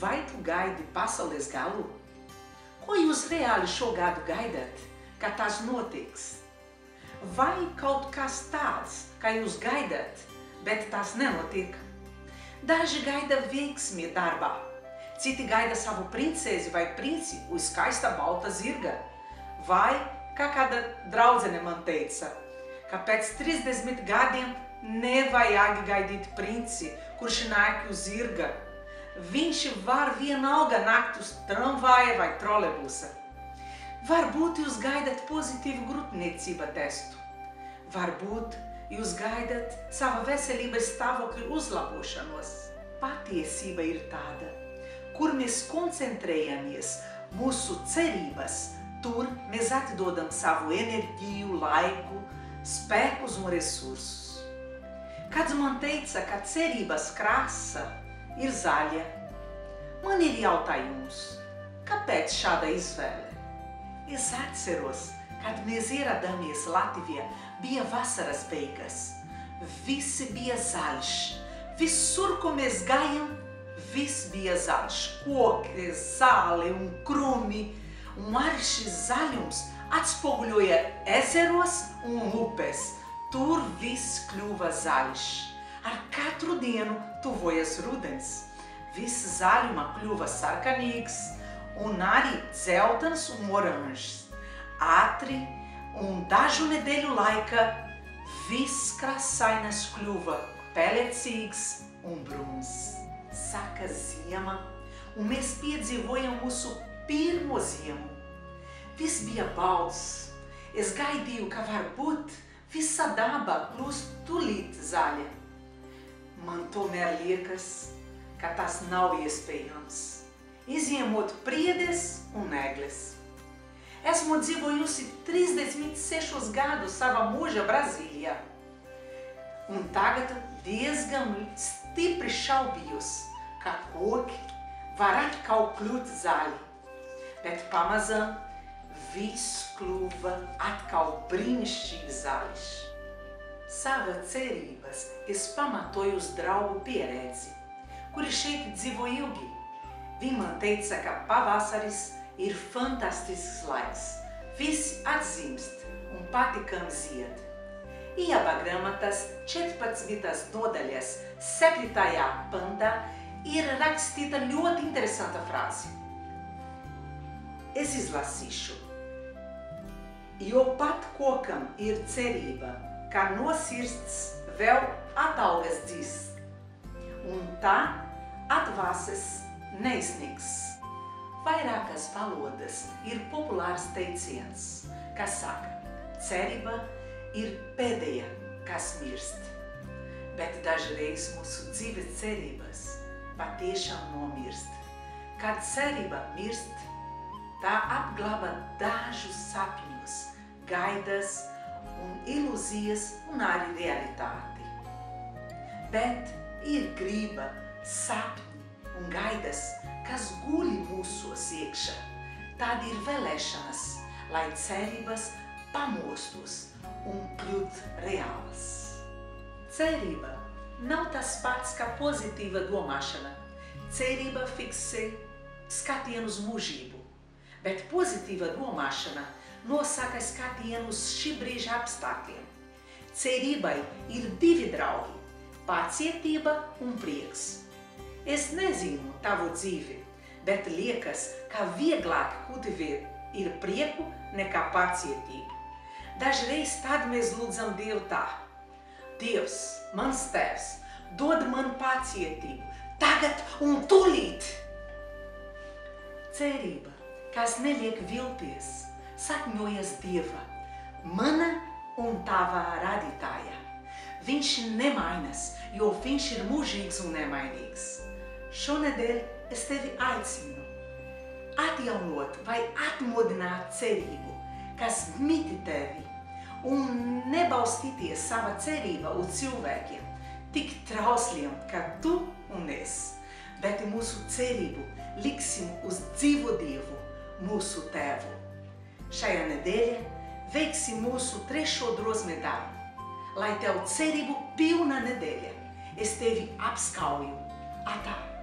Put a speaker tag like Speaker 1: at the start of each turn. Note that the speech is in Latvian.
Speaker 1: vai tu gaidi pasaules galu? Ko jūs reāli šo gadu gaidat, ka tas notiks? Vai kaut kas tāds, kā jūs gaidat, bet tas nenotiek? Daži gaida veiksmi darbā, citi gaida savu princezi vai princi uz skaista balta zirga. Vai, kā kāda draudzene man teica, ka pēc 30 gadiem nevajag gaidīt princi, kurš nāk uz zirga. Viņš var vienalga nākt uz tramvaja vai trolebusa. Varbūt jūs gaidat pozitīvu grūtniecība testu. Varbūt jūs gaidat sava veselības stāvokļa uzlabošanos. Patiesība ir tāda, kur mēs koncentrējamies mūsu cerības, tur mēs atdodam savu enerģiju, laiku, spēkus un resursus. Kāds man teica, ka cerības krāsa ir zaļa. Man ir jautājums, kāpēc šāda izvēle? Es atceros, kad mēs ieradāmies Latvijā, bija vasaras beigas. Visi bija zaļš. Visur, ko mēs gājām, viss bija zaļš. Koki, zāle un krūmi. Un arī šis zaļums atspoguļoja ezeros un upes. Tur viss kļuva zaļš. Ar katru dienu tuvojas rudens. Viss zaļuma kļuva sarkanīgs un arī dzeltens un oranžs. Ātri un dažu nedēļu laika viss krāsains kļuva pelecīgs un brūns. Saka ziema, un mēs piedzīvojam mūsu pirmo ziemu. Viss bija balts. Es gaidīju, ka varbūt visa daba kļūst tūlīt zaļa. Man tomēr liekas, ka tas nav iespējams, izņemot priedes un egles. Esmu dzīvojusi 36 gadus savā mūžā Brazīlijā, un tagad diezgan stipri šaubījos, ka koki var atkal kļūt zaļi, bet pamazām viss kļuva atkal brīnišķīgi zaļš. Sava cerības es pamatoju uz draugu pieredzi, kuri šeit dzīvo ilgi. Viņi man teica, ka pavasaris ir fantastisks laiks. Visi atzimst un patīkami zied. Ieva grāmatas 14. nodaļas 7. pantā ir rakstīta ļoti interesanta frāze. Es izlasīšu. Jo pat kokam ir cerība, ka no sirds vēl ataugas dzis, un tā atvāses neizsnigs. Vairākas valodas ir populārs teiciens, kas saka, cerība ir pēdējā, kas mirst. Bet dažreiz mūsu dzīves cerības patiešām nomirst. Kad cerība mirst, tā apglāba dažus sapņus, gaidas un ilūzijas un arī realitāti. Bet ir griba, sapņi un gaidas, kas guļ mūsos iekšā. Tad ir vēlēšanas, lai cerības pamostos un kļūt reālas. Cerība nav tas pats kā pozitīva domāšana. Cerība fiksē skatienu uz mūžību, bet pozitīva domāšana nosaka skatienu uz šī brīža apstākļiem. Cerībai ir divi draugi – pacietība un prieks. Es nezinu tavu dzīvi, bet liekas, ka vieglāk kultivēt ir prieku nekā pacietību. Dažreiz tad mēs lūdzam Dievu tā. Dievs, mans Tēvs, dod man pacietību, tagad un tūlīt. Cerība, kas neliek vilties, sakņojas Dieva, mana un tava radītāja. Viņš nemainās, jo viņš ir mūžīgs un nemainīgs. Šonedēļ es tevi aicinu atjaunot vai atmodināt cerību, kas mīti tevi, un nebalstīties sava cerība uz cilvēkiem, tik trausliem, kā tu un es, bet mūsu cerību liksim uz dzīvo Dievu, mūsu Tēvu. Šajā nedēļā veiksim mūsu 3. drosmi darbu, lai tev cerību pilna nedēļa. Es tevi apskauju. Atā!